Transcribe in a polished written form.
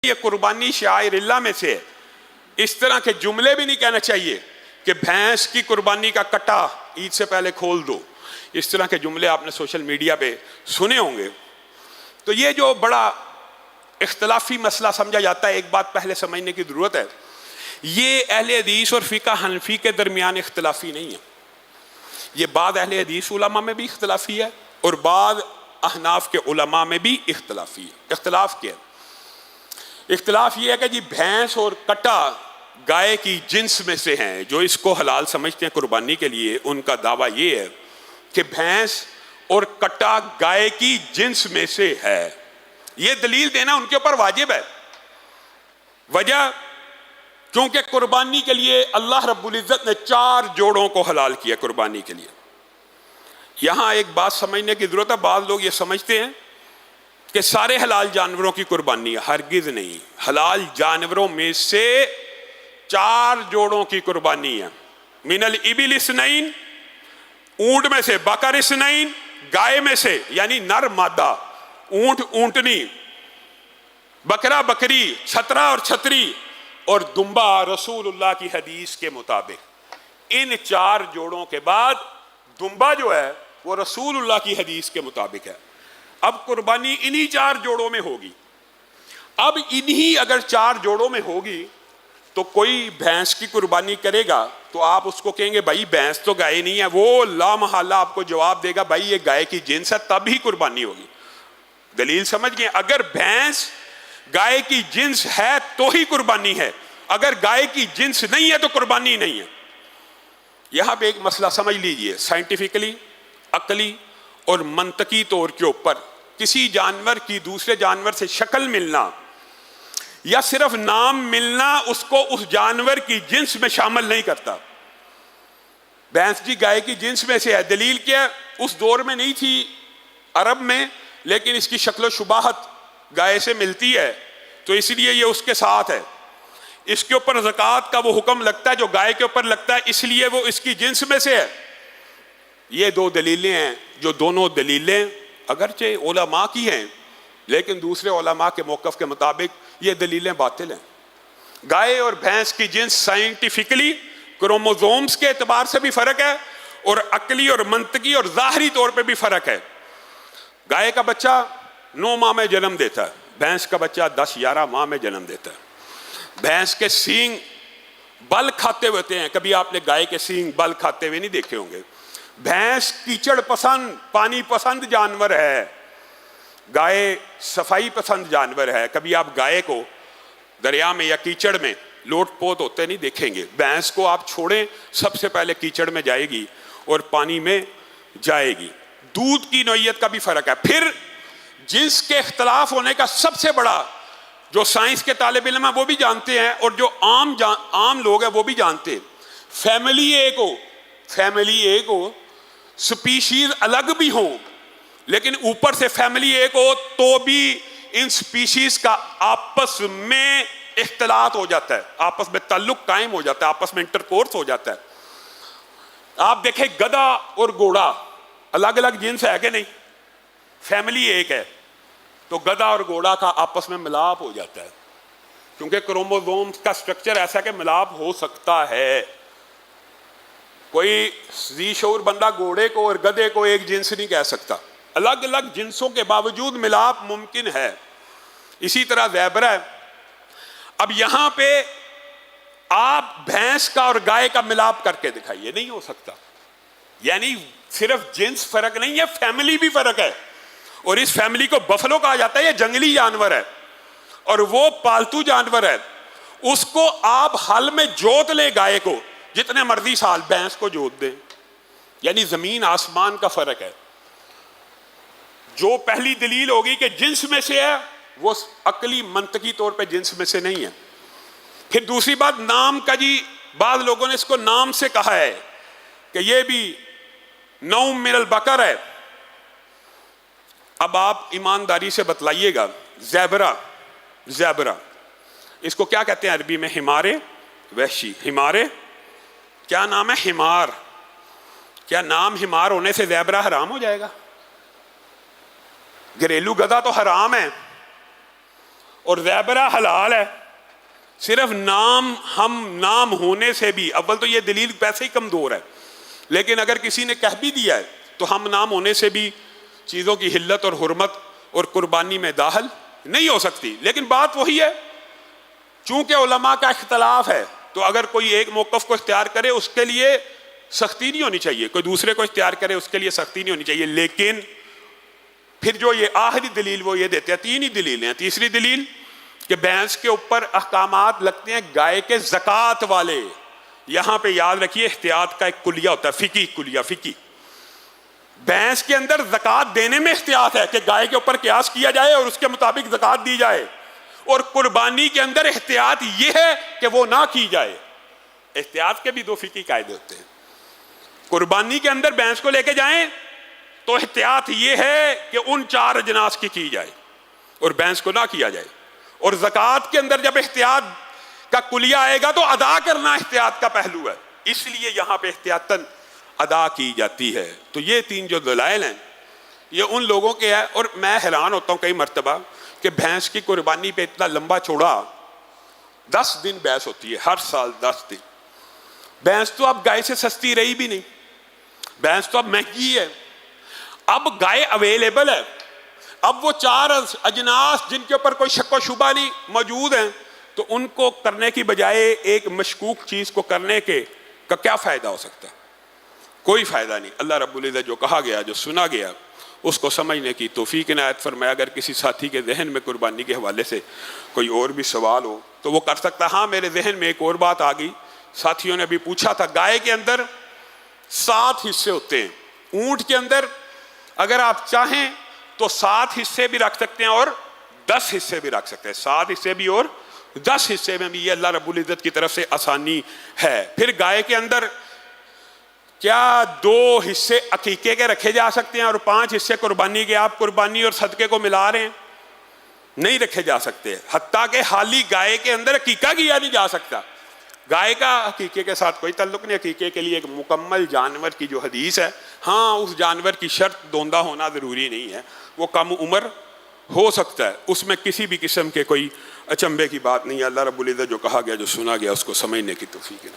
یہ قربانی شعائر اللہ میں سے ہے. اس طرح کے جملے بھی نہیں کہنا چاہیے کہ بھینس کی قربانی کا کٹا عید سے پہلے کھول دو. اس طرح کے جملے آپ نے سوشل میڈیا پہ سنے ہوں گے. تو یہ جو بڑا اختلافی مسئلہ سمجھا جاتا ہے، ایک بات پہلے سمجھنے کی ضرورت ہے، یہ اہل حدیث اور فقہ حنفی کے درمیان اختلافی نہیں ہے. یہ بعض اہل حدیث علماء میں بھی اختلافی ہے اور بعض احناف کے علماء میں بھی اختلافی ہے. اختلاف کیا ہے؟ اختلاف یہ ہے کہ جی بھینس اور کٹا گائے کی جنس میں سے ہیں. جو اس کو حلال سمجھتے ہیں قربانی کے لیے، ان کا دعویٰ یہ ہے کہ بھینس اور کٹا گائے کی جنس میں سے ہے. یہ دلیل دینا ان کے اوپر واجب ہے. وجہ کیونکہ قربانی کے لیے اللہ رب العزت نے 4 جوڑوں کو حلال کیا قربانی کے لیے. یہاں ایک بات سمجھنے کی ضرورت ہے. بعض لوگ یہ سمجھتے ہیں کہ سارے حلال جانوروں کی قربانی ہے. ہرگز نہیں. حلال جانوروں میں سے 4 جوڑوں کی قربانی ہے. من الابل اثنین، اونٹ میں سے بکر اثنین، گائے میں سے یعنی نر مادہ، اونٹ اونٹنی، بکرا بکری، چھترا اور چھتری، اور دمبا رسول اللہ کی حدیث کے مطابق. ان 4 جوڑوں کے بعد دمبا جو ہے وہ رسول اللہ کی حدیث کے مطابق ہے. اب قربانی انہی 4 جوڑوں میں ہوگی. اب انہی اگر 4 جوڑوں میں ہوگی تو کوئی بھینس کی قربانی کرے گا تو آپ اس کو کہیں گے بھائی بھینس تو گائے نہیں ہے. وہ لا محالہ آپ کو جواب دے گا بھائی یہ گائے کی جنس ہے، تب ہی قربانی ہوگی. دلیل سمجھ گئے؟ اگر بھینس گائے کی جنس ہے تو ہی قربانی ہے، اگر گائے کی جنس نہیں ہے تو قربانی نہیں ہے. یہاں پہ ایک مسئلہ سمجھ لیجئے. سائنٹیفکلی، عقلی اور منطقی طور کے اوپر کسی جانور کی دوسرے جانور سے شکل ملنا یا صرف نام ملنا اس کو اس جانور کی جنس میں شامل نہیں کرتا. بھینس جی گائے کی جنس میں سے ہے. دلیل کیا؟ اس دور میں نہیں تھی عرب میں، لیکن اس کی شکل و شباہت گائے سے ملتی ہے تو اس لیے یہ اس کے ساتھ ہے. اس کے اوپر زکوٰۃ کا وہ حکم لگتا ہے جو گائے کے اوپر لگتا ہے، اس لیے وہ اس کی جنس میں سے ہے. یہ 2 دلیلیں ہیں جو دونوں دلیلیں اگرچہ علماء کی ہیں لیکن دوسرے علماء کے موقف کے مطابق یہ دلیلیں باطل ہیں. گائے اور بھینس کی جنس سائنٹیفکلی کروموزومز کے اعتبار سے بھی فرق ہے اور عقلی اور منطقی اور ظاہری طور پہ بھی فرق ہے. گائے کا بچہ 9 ماہ میں جنم دیتا ہے، بھینس کا بچہ 10-11 ماہ میں جنم دیتا ہے. بھینس کے سینگ بل کھاتے ہوتے ہیں. کبھی آپ نے گائے کے سینگ بل کھاتے ہوئے نہیں دیکھے ہوں گے. بھینس کیچڑ پسند، پانی پسند جانور ہے. گائے صفائی پسند جانور ہے. کبھی آپ گائے کو دریا میں یا کیچڑ میں لوٹ پوت ہوتے نہیں دیکھیں گے. بھینس کو آپ چھوڑیں سب سے پہلے کیچڑ میں جائے گی اور پانی میں جائے گی. دودھ کی نوعیت کا بھی فرق ہے. پھر جنس کے اختلاف ہونے کا سب سے بڑا جو سائنس کے طالب علم ہیں وہ بھی جانتے ہیں اور جو عام لوگ ہیں وہ بھی جانتے ہیں، فیملی ایک ہو، سپیشیز الگ بھی ہوں لیکن اوپر سے فیملی ایک ہو تو بھی ان سپیشیز کا آپس میں اختلاط ہو جاتا ہے، آپس میں تعلق قائم ہو جاتا ہے، آپس میں انٹرکورس ہو جاتا ہے. آپ دیکھیں گدھا اور گھوڑا الگ الگ جنس ہے کہ نہیں؟ فیملی ایک ہے تو گدھا اور گھوڑا کا آپس میں ملاپ ہو جاتا ہے کیونکہ کروموزومز کا سٹرکچر ایسا کہ ملاپ ہو سکتا ہے. کوئی ذی شعور بندہ گھوڑے کو اور گدھے کو ایک جنس نہیں کہہ سکتا. الگ الگ جنسوں کے باوجود ملاپ ممکن ہے. اسی طرح زیبرا ہے. اب یہاں پہ آپ بھینس کا اور گائے کا ملاپ کر کے دکھائیے، نہیں ہو سکتا. یعنی صرف جنس فرق نہیں ہے، فیملی بھی فرق ہے. اور اس فیملی کو بفلو کہا جاتا ہے. یہ جنگلی جانور ہے اور وہ پالتو جانور ہے. اس کو آپ ہل میں جوت لیں گائے کو جتنے مرضی سال، بھینس کو جوت دیں. یعنی زمین آسمان کا فرق ہے. جو پہلی دلیل ہوگی کہ جنس میں سے ہے وہ عقلی منطقی طور پہ جنس میں سے نہیں ہے. پھر دوسری بات نام کا. جی بعض لوگوں نے اس کو نام سے کہا ہے کہ یہ بھی نوم من البقر ہے. اب آپ ایمانداری سے بتلائیے گا، زیبرا اس کو کیا کہتے ہیں عربی میں؟ حمار وحشی. حمار کیا نام ہے؟ حمار. کیا نام حمار ہونے سے زیبرا حرام ہو جائے گا؟ گھریلو گدھا تو حرام ہے اور زیبرہ حلال ہے، صرف نام ہونے سے بھی، اول تو یہ دلیل پیسے ہی کمزور ہے، لیکن اگر کسی نے کہہ بھی دیا ہے تو ہم نام ہونے سے بھی چیزوں کی حلت اور حرمت اور قربانی میں داخل نہیں ہو سکتی۔ لیکن بات وہی ہے، چونکہ علماء کا اختلاف ہے تو اگر کوئی ایک موقف کو اختیار کرے اس کے لیے سختی نہیں ہونی چاہیے، کوئی دوسرے کو اختیار کرے اس کے لیے سختی نہیں ہونی چاہیے۔ لیکن پھر جو یہ آخری دلیل وہ یہ دیتے ہیں، تین ہی دلیلیں ہیں۔ تیسری دلیل کہ بھینس کے اوپر احکامات لگتے ہیں گائے کے زکوٰۃ والے۔ یہاں پہ یاد رکھیے احتیاط کا ایک کلیہ ہوتا ہے، فقہی کلیہ، فقہی۔ بھینس کے اندر زکوٰۃ دینے میں احتیاط ہے کہ گائے کے اوپر قیاس کیا جائے اور اس کے مطابق زکوٰۃ دی جائے، اور قربانی کے اندر احتیاط یہ ہے کہ وہ نہ کی جائے۔ احتیاط کے بھی دو فقہی قاعدے ہوتے ہیں۔ قربانی کے اندر بھینس کو لے کے جائیں تو احتیاط یہ ہے کہ ان 4 اجناس کی جائے اور بھینس کو نہ کیا جائے، اور زکوٰۃ کے اندر جب احتیاط کا کلیہ آئے گا تو ادا کرنا احتیاط کا پہلو ہے، اس لیے یہاں پہ احتیاطاً ادا کی جاتی ہے۔ تو یہ 3 جو دلائل ہیں یہ ان لوگوں کے ہیں، اور میں حیران ہوتا ہوں کئی مرتبہ کہ بھینس کی قربانی پہ اتنا لمبا چوڑا 10 دن بحث ہوتی ہے، ہر سال 10 دن۔ بھینس تو اب گائے سے سستی رہی بھی نہیں، بھینس تو اب مہنگی ہے، اب گائے اویلیبل ہے، اب وہ 4 اجناس جن کے اوپر کوئی شک و شبہ نہیں موجود ہیں، تو ان کو کرنے کی بجائے ایک مشکوک چیز کو کرنے کا کیا فائدہ ہو سکتا ہے؟ کوئی فائدہ نہیں۔ اللہ رب العزت جو کہا گیا، جو سنا گیا، اس کو سمجھنے کی توفیق عنایت فرمائے۔ اگر کسی ساتھی کے ذہن میں قربانی کے حوالے سے کوئی اور بھی سوال ہو تو وہ کر سکتا ہے۔ ہاں، میرے ذہن میں ایک اور بات آ گئی، ساتھیوں نے بھی پوچھا تھا، گائے کے اندر 7 حصے ہوتے ہیں، اونٹ کے اندر اگر آپ چاہیں تو 7 حصے بھی رکھ سکتے ہیں اور 10 حصے بھی رکھ سکتے ہیں، 7 حصے بھی اور 10 حصے میں بھی، یہ اللہ رب العزت کی طرف سے آسانی ہے۔ پھر گائے کے اندر کیا 2 حصے عقیقے کے رکھے جا سکتے ہیں اور 5 حصے قربانی کے؟ آپ قربانی اور صدقے کو ملا رہے ہیں، نہیں رکھے جا سکتے، حتیٰ کہ حالی گائے کے اندر عقیقہ کیا نہیں جا سکتا۔ گائے کا عقیقے کے ساتھ کوئی تعلق نہیں، عقیقے کے لیے ایک مکمل جانور کی جو حدیث ہے، ہاں اس جانور کی شرط دوندہ ہونا ضروری نہیں ہے، وہ کم عمر ہو سکتا ہے، اس میں کسی بھی قسم کے کوئی اچنبے کی بات نہیں ہے۔ اللہ رب العزت جو کہا گیا، جو سنا گیا، اس کو سمجھنے کی توفیق ہے۔